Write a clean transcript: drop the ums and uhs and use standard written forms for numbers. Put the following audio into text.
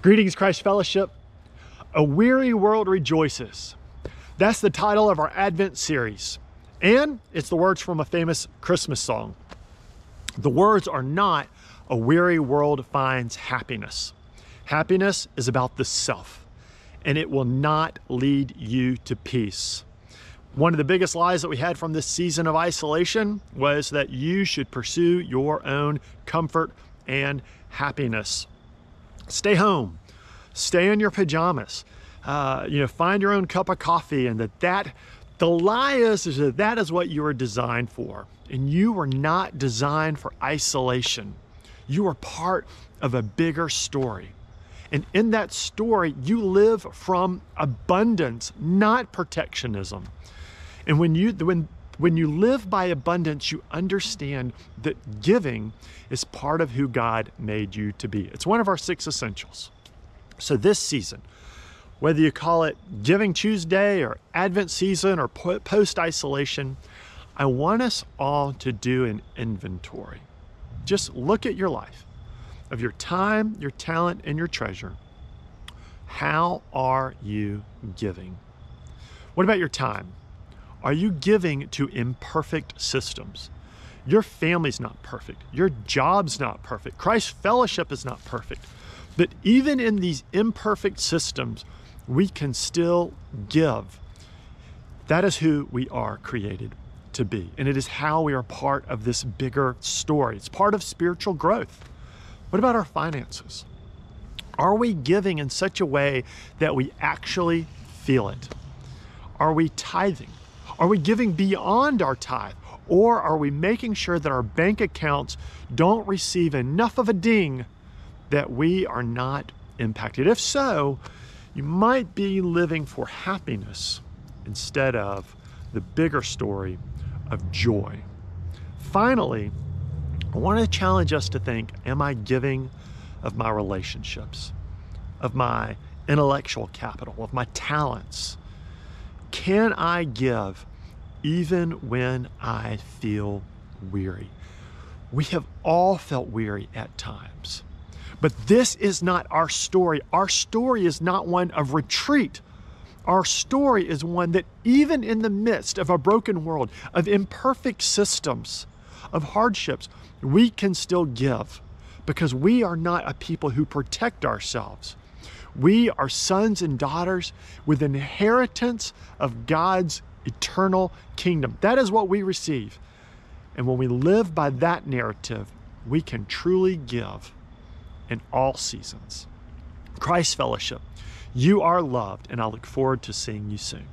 Greetings, Christ Fellowship. A weary world rejoices. That's the title of our Advent series. And it's the words from a famous Christmas song. The words are not "a weary world finds happiness." Happiness is about the self, and it will not lead you to peace. One of the biggest lies that we had from this season of isolation was that you should pursue your own comfort and happiness. Stay home, stay in your pajamas, find your own cup of coffee, and the lie is that is what you were designed for. And you were not designed for isolation. You are part of a bigger story. And in that story, you live from abundance, not protectionism. And when you live by abundance, you understand that giving is part of who God made you to be. It's one of our 6 essentials. So this season, whether you call it Giving Tuesday or Advent season or post-isolation, I want us all to do an inventory. Just look at your life, of your time, your talent, and your treasure. How are you giving? What about your time? Are you giving to imperfect systems? Your family's not perfect. Your job's not perfect. Christ Fellowship is not perfect. But even in these imperfect systems, we can still give. That is who we are created to be. And it is how we are part of this bigger story. It's part of spiritual growth. What about our finances? Are we giving in such a way that we actually feel it? Are we tithing? Are we giving beyond our tithe? Or are we making sure that our bank accounts don't receive enough of a ding that we are not impacted? If so, you might be living for happiness instead of the bigger story of joy. Finally, I want to challenge us to think, am I giving of my relationships, of my intellectual capital, of my talents? Can I give even when I feel weary? We have all felt weary at times. But this is not our story. Our story is not one of retreat. Our story is one that even in the midst of a broken world, of imperfect systems, of hardships, we can still give because we are not a people who protect ourselves. We are sons and daughters with an inheritance of God's eternal kingdom. That is what we receive. And when we live by that narrative, we can truly give in all seasons. Christ Fellowship, you are loved, and I look forward to seeing you soon.